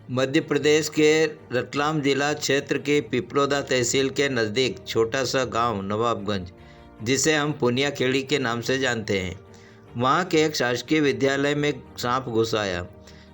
मध्य प्रदेश के रतलाम जिला क्षेत्र के पिपलोदा तहसील के नज़दीक छोटा सा गांव नवाबगंज, जिसे हम पुनिया खेड़ी के नाम से जानते हैं, वहां के एक शासकीय विद्यालय में सांप घुस आया।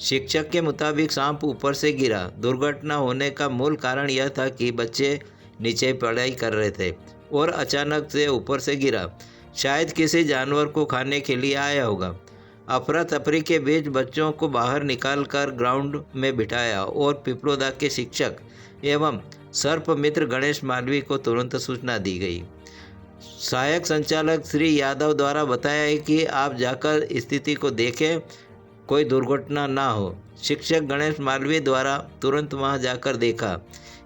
शिक्षक के मुताबिक सांप ऊपर से गिरा। दुर्घटना होने का मूल कारण यह था कि बच्चे नीचे पढ़ाई कर रहे थे और अचानक से ऊपर से गिरा। शायद किसी जानवर को खाने के लिए आया होगा। अफरा तफरी के बीच बच्चों को बाहर निकालकर ग्राउंड में बिठाया और पिपलोदा के शिक्षक एवं सर्प मित्र गणेश मालवी को तुरंत सूचना दी गई। सहायक संचालक श्री यादव द्वारा बताया है कि आप जाकर स्थिति को देखें, कोई दुर्घटना ना हो। शिक्षक गणेश मालवी द्वारा तुरंत वहां जाकर देखा।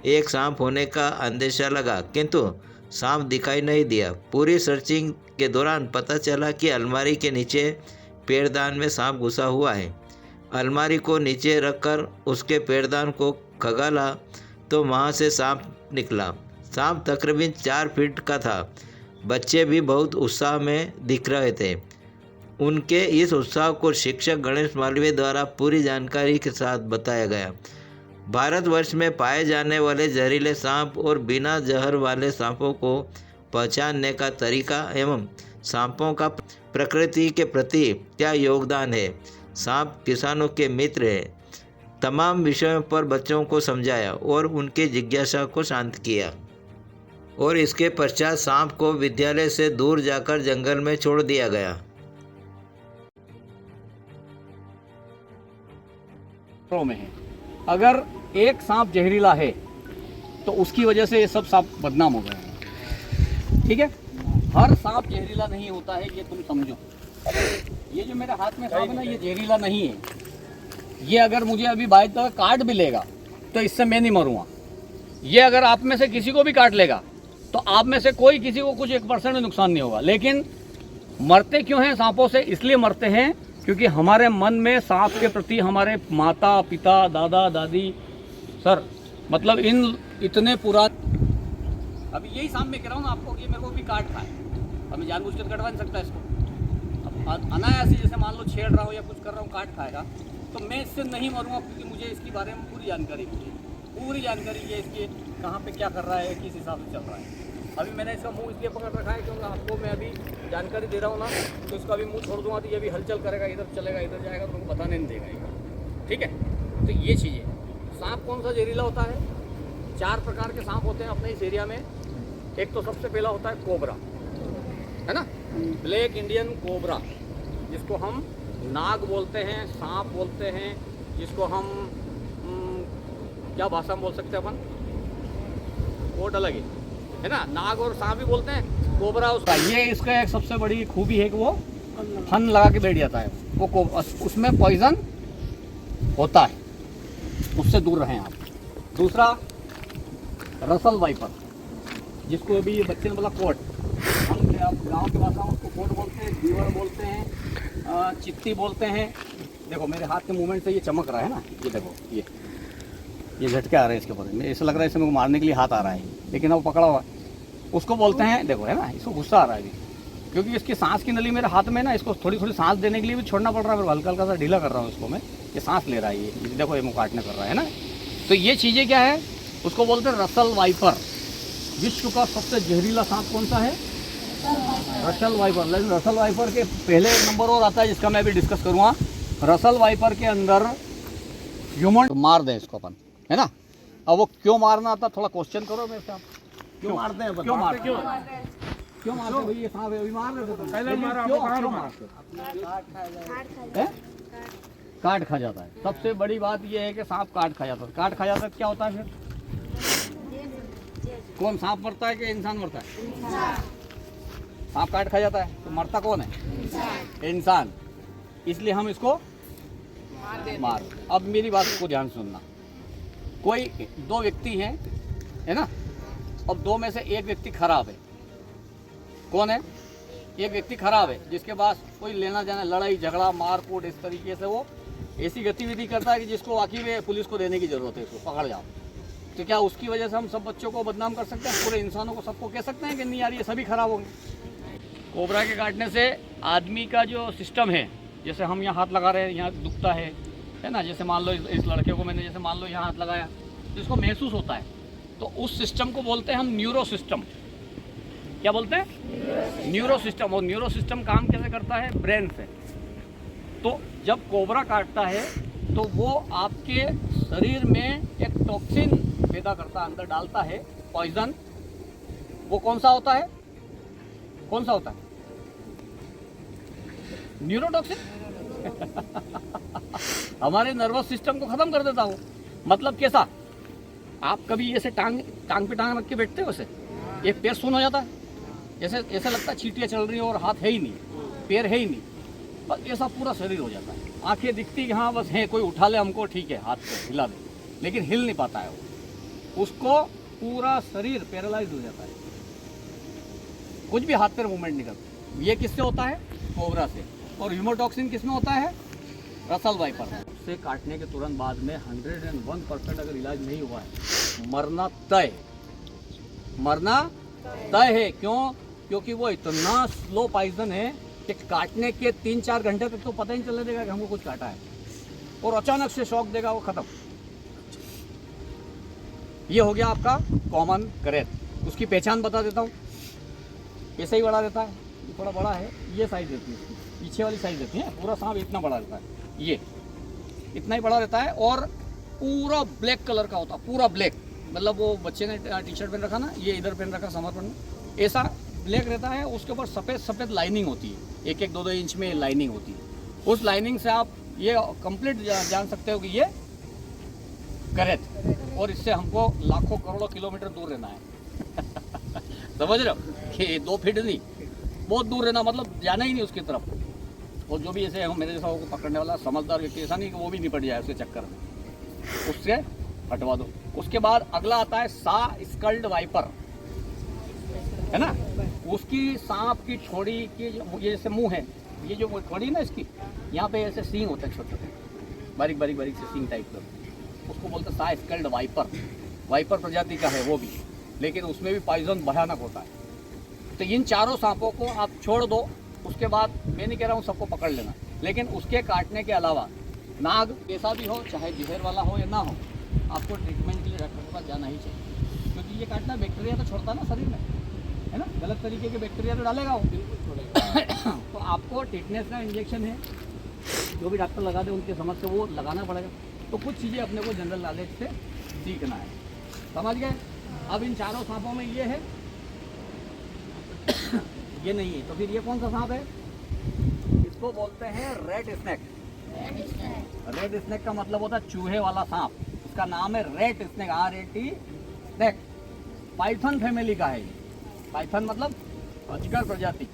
एक सांप होने का अंदेशा लगा, किंतु सांप दिखाई नहीं दिया। पूरी सर्चिंग के दौरान पता चला कि अलमारी के नीचे पैरदान में सांप घुसा हुआ है। अलमारी को नीचे रखकर उसके पैरदान को खगाला तो वहाँ से सांप निकला। सांप तकरीबन 4 फीट का था। बच्चे भी बहुत उत्साह में दिख रहे थे। उनके इस उत्साह को शिक्षक गणेश मालवीय द्वारा पूरी जानकारी के साथ बताया गया। भारतवर्ष में पाए जाने वाले जहरीले सांप और बिना जहर वाले सांपों को पहचानने का तरीका एवं सांपों का प्रकृति के प्रति क्या योगदान है, सांप किसानों के मित्र है, तमाम विषयों पर बच्चों को समझाया और उनकी जिज्ञासा को शांत किया। और इसके पश्चात सांप को विद्यालय से दूर जाकर जंगल में छोड़ दिया गया। में है, अगर एक सांप जहरीला है तो उसकी वजह से ये सब सांप बदनाम हो गए हैं। ठीक है, हर सांप जहरीला नहीं होता है, ये तुम समझो। ये जो मेरे हाथ में सांप है ना, ये जहरीला नहीं है। ये अगर मुझे अभी बाई चांस काट भी लेगा तो इससे मैं नहीं मरूंगा। ये अगर आप में से किसी को भी काट लेगा तो आप में से कोई किसी को कुछ 1% नुकसान नहीं होगा। लेकिन मरते क्यों हैं सांपों से? इसलिए मरते हैं क्योंकि हमारे मन में सांप के प्रति हमारे माता पिता दादा दादी सर मतलब इन इतने अभी यही सांप में कह रहा हूँ ना आपको कि मेरे को भी काट खाए, अब मैं जानबूझ कर कटवा नहीं सकता इसको। अब अनायासी जैसे मान लो छेड़ रहा हूँ या कुछ कर रहा हूँ, काट खाएगा तो मैं इससे नहीं मरूंगा, क्योंकि मुझे इसके बारे में पूरी जानकारी है इसकी, कहाँ पे क्या कर रहा है, किस हिसाब से चल रहा है। अभी मैंने इसका मुंह इसलिए पकड़ रखा है क्योंकि आपको मैं अभी जानकारी दे रहा हूँ ना, तो इसका अभी मुंह छोड़ दूंगा तो ये भी हलचल करेगा, इधर चलेगा इधर जाएगा, तो उनको बताने नहीं देगा ये। ठीक है, तो ये चीज़ें। सांप कौन सा जहरीला होता है? 4 प्रकार के सांप होते हैं अपने इस एरिया में। एक तो सबसे पहला होता है कोबरा, है ना, ब्लैक इंडियन कोबरा, जिसको हम नाग बोलते हैं, सांप बोलते हैं, जिसको हम क्या भाषा में बोल सकते हैं अपन, कोट अलग है ना, नाग और सांप भी बोलते हैं, कोबरा उसका। ये इसका एक सबसे बड़ी खूबी है कि वो फन लगा के बैठ जाता है, वो उसमें पॉइजन होता है, उससे दूर रहें आप। दूसरा रसल वाइपर, जिसको अभी ये बच्चे ने बोला कोट, हम गाँव की भाषा में उसको कोट बोलते हैं, दीवर बोलते हैं, चित्ती बोलते हैं। देखो मेरे हाथ के मूवमेंट से ये चमक रहा है ना, ये देखो ये झटके आ रहे हैं इसके ऊपर, ऐसा लग रहा है इसमें मारने के लिए हाथ आ रहा है, लेकिन वो पकड़ा हुआ है। उसको बोलते हैं, देखो है ना, इसको गुस्सा आ रहा है क्योंकि इसकी सांस की नली मेरे हाथ में ना, इसको थोड़ी थोड़ी सांस देने के लिए भी छोड़ना पड़ रहा है, हल्का हल्का सा ढीला कर रहा हूँ इसको मैं, ये सांस ले रहा है, ये देखो ये मुँह काटने कर रहा है ना। तो ये चीज़ें क्या है, उसको बोलते हैं रसल वाइपर। विश्व का सबसे जहरीला सांप कौन सा है? Russell viper. लेकिन रसल वाइपर के पहले एक नंबर और आता है जिसका मैं अभी डिस्कस करूँगा। रसल वाइपर के अंदर ह्यूमन मार दें इसको अपन, है ना। अब वो क्यों मारना आता, थोड़ा क्वेश्चन करो मेरे साथ, क्यों मारते हैं, क्यों मारते हैं भाई? ये सांप है, मार रहे थे, काट खा जाता है। सबसे बड़ी बात ये है कि सांप काट खा जाता है। काट खा जाता है क्या होता है फिर? कौन, सांप मरता है कि इंसान मरता है? सांप काट खा जाता है तो मरता कौन है? इंसान। इसलिए हम इसको मार। अब मेरी बात को ध्यान सुनना, कोई 2 व्यक्ति हैं, है ना, अब 2 में से एक व्यक्ति खराब है। कौन है? एक व्यक्ति खराब है जिसके पास कोई लेना देना, लड़ाई झगड़ा मारकूट, इस तरीके से वो ऐसी गतिविधि करता है कि जिसको वाकई में पुलिस को देने की जरूरत है, इसको पकड़ जाओ। तो क्या उसकी वजह से हम सब बच्चों को बदनाम कर सकते हैं? पूरे इंसानों को सबको कह सकते हैं कि नहीं यार ये सभी खराब होंगे? कोबरा के काटने से आदमी का जो सिस्टम है, जैसे हम यहाँ हाथ लगा रहे हैं, यहाँ दुखता है, है ना। जैसे मान लो इस लड़के को मैंने जैसे मान लो यहाँ हाथ लगाया तो इसको महसूस होता है, तो उस सिस्टम को बोलते हैं हम न्यूरो सिस्टम। क्या बोलते हैं? Neuro system. और न्यूरो सिस्टम काम कैसे करता है? ब्रेन से। तो जब कोबरा काटता है तो वो आपके शरीर में एक टॉक्सिन पैदा करता है, अंदर डालता है पॉइजन। वो कौन सा होता है? कौन सा होता है? न्यूरोटॉक्सिन। हमारे नर्वस सिस्टम को खत्म कर देता हो। मतलब कैसा? आप कभी ऐसे टांग पे टांग रख के बैठते हो, वैसे एक पैर सुन हो जाता है, ऐसे ऐसा लगता है चींटियां चल रही हो और हाथ है ही नहीं, पैर है ही नहीं, बस ऐसा पूरा शरीर हो जाता है। आंखें दिखती कि हाँ बस है, कोई उठा ले हमको, ठीक है, हाथ को हिला दे, लेकिन हिल नहीं पाता है वो। उसको पूरा शरीर पैरालाइज हो जाता है, कुछ भी हाथ पैर मूवमेंट नहीं करता। ये किससे होता है? कोबरा से। और ह्यूमोटॉक्सिन किसमें होता है? Russell viper. उससे काटने के तुरंत बाद में 101% अगर इलाज नहीं हुआ है, मरना तय। मरना तय है। क्यों? क्योंकि वो इतना स्लो पॉइजन है कि काटने के 3-4 घंटे तक तो पता ही नहीं चलने देगा कि हमको कुछ काटा है, और अचानक से शॉक देगा, वो खत्म। ये हो गया आपका कॉमन करेत। उसकी पहचान बता देता हूँ। ऐसे ही बड़ा रहता है, ये थोड़ा बड़ा है, ये साइज रहती है इसकी, पीछे वाली साइज रहती है। पूरा सांप इतना बड़ा रहता है, ये इतना ही बड़ा रहता है, और पूरा ब्लैक कलर का होता है, पूरा ब्लैक। मतलब वो बच्चे ने टी शर्ट पहन रखा ना, ये इधर पहन रखा समर्पण में, ऐसा ब्लैक रहता है। उसके ऊपर सफ़ेद सफ़ेद लाइनिंग होती है, 1-2 इंच में लाइनिंग होती है। उस लाइनिंग से आप ये कंप्लीट जान सकते हो कि ये करेत। और इससे हमको लाखों करोड़ों किलोमीटर दूर रहना है। समझ रहे हो कि 2 फीट नहीं, बहुत दूर रहना, मतलब जाना ही नहीं उसकी तरफ। और जो भी ऐसे हो मेरे जैसा को पकड़ने वाला समझदार व्यक्ति, ऐसा नहीं कि वो भी निपट जाए उसके चक्कर में, उससे हटवा दो। उसके बाद अगला आता है सा स्कल्ड वाइपर, है ना। उसकी सांप की छोड़ी की ये जैसे मुंह है, ये जो छोड़ी ना इसकी, यहाँ पे ऐसे सींग होते हैं, छोटे छोटे बारीक बारीक बारीक से सींग टाइप का, उसको बोलते हैं सा स्कल्ड वाइपर। वाइपर प्रजाति का है वो भी, लेकिन उसमें भी पॉइजन भयानक होता है। तो इन चारों सांपों को आप छोड़ दो। उसके बाद मैं नहीं कह रहा हूँ सबको पकड़ लेना, लेकिन उसके काटने के अलावा नाग कैसा भी हो, चाहे जहर वाला हो या ना हो, आपको ट्रीटमेंट के लिए डॉक्टर के पास जाना ही चाहिए। क्योंकि ये काटना बैक्टीरिया तो छोड़ता ना शरीर में, है ना, गलत तरीके के बैक्टीरिया तो डालेगा वो, बिल्कुल छोड़ेगा। तो आपको टिटनेस का इंजेक्शन है, जो भी डॉक्टर लगा दे उनके समझ से वो लगाना पड़ेगा। तो कुछ चीज़ें अपने को जनरल नॉलेज से सीखना है, समझ गए। अब इन चारों सांपों में ये है, ये नहीं है, तो फिर ये कौन सा सांप है? इसको बोलते हैं रेड स्नेक। रेड स्नेक का मतलब होता है चूहे वाला सांप। इसका नाम है red snake, RAT snake. Python family का है ये। पाइथन मतलब अजगर प्रजाति।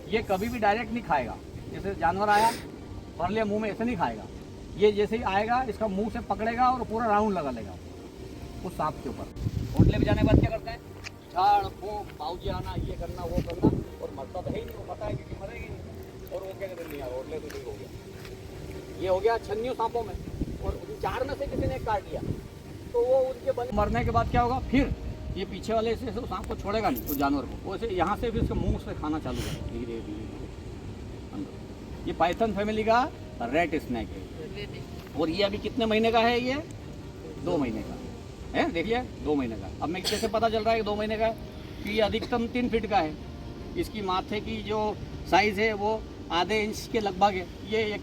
ये कभी भी डायरेक्ट नहीं खाएगा, जैसे जानवर आया भर लिया मुंह में, ऐसे नहीं खाएगा। ये जैसे ही आएगा इसका मुंह से पकड़ेगा और पूरा राउंड लगा लेगा उस सांप के ऊपर। होटले में जाने के बाद क्या करते हैं? झाड़ फूंक, पाउजी आना, ये करना वो करना, और मरता तो है ही नहीं, वो पता है कि मरेगी नहीं, और वो क्या कहते नहीं यार होटले तो ठीक हो गया। ये हो गया छन्नियों सांपों में। और उन 4 में से किसी ने काट लिया तो वो उनके बने मरने के बाद क्या होगा? फिर ये पीछे वाले से सांप को छोड़ेगा नहीं, उस जानवर को, वो ऐसे यहाँ से फिर उसके मुंह से खाना चालू करेगा धीरे धीरे अंदर। ये पाइथन फैमिली का रेड स्नेक है। और ये अभी कितने महीने का है? ये 2 महीने का है, देखिए 2 महीने का। अब मैं कैसे पता चल रहा है कि 2 महीने का है? कि ये अधिकतम 3 फीट का है। इसकी माथे की जो साइज़ है वो आधे इंच के लगभग है। ये एक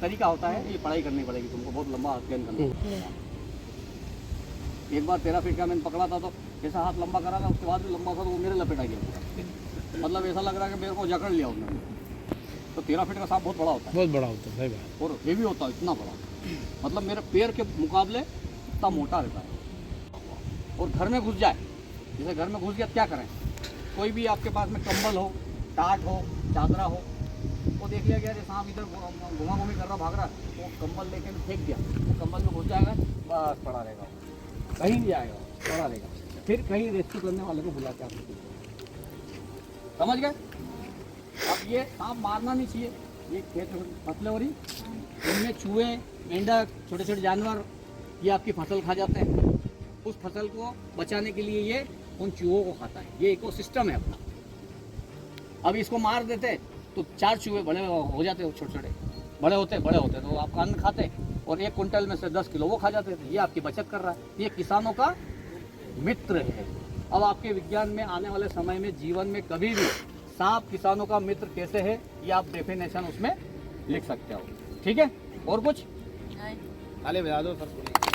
तरीका होता है, ये पढ़ाई करनी पड़ेगी तुमको, बहुत लंबा अध्ययन करना पड़ेगा। एक बार 13 फीट का मैंने पकड़ा था, तो ऐसा हाथ लंबा करा था, उसके बाद भी लंबा था तो वो मेरे लपेटा गया। मतलब ऐसा लग रहा है कि मेरे को जकड़ लिया उसने। तो 13 फीट का सांप बहुत बड़ा होता है, बहुत बड़ा होता है, सही बात। और हेवी होता है, इतना बड़ा, मतलब मेरे पैर के मुकाबले इतना मोटा रहता है। और घर में घुस जाए, जैसे घर में घुस गया क्या करें? कोई भी आपके पास में कंबल हो, टाट हो, चादरा हो, वो देख लिया गया सांप इधर घुमा घूमी कर रहा, भाग रहा, वो कंबल लेके फेंक दिया, वो कंबल में घुस जाएगा, बस पड़ा रहेगा, कहीं नहीं जाएगा, पड़ा रहेगा। फिर कहीं रेस्क्यू करने वाले को बुला के आप समझ गए। अब ये सांप मारना नहीं चाहिए, ये खेत फसलें हो रही, इनमें चूहे, मेंढक, छोटे छोटे जानवर ये आपकी फसल खा जाते हैं। उस फसल को बचाने के लिए ये उन चूहों को खाता है, ये इकोसिस्टम है अपना। अब इसको मार देते तो 4 चूहे बड़े हो जाते, छोटे छोटे बड़े होते तो आपका अन्न खाते, और 1 कुंटल में से 10 किलो वो खा जाते थे। ये आपकी बचत कर रहा है, ये किसानों का मित्र है। अब आपके विज्ञान में आने वाले समय में जीवन में कभी भी सांप किसानों का मित्र कैसे है, ये आप डेफिनेशन उसमें लिख सकते हो। ठीक है, और कुछ नहीं। खाली बता दो सर।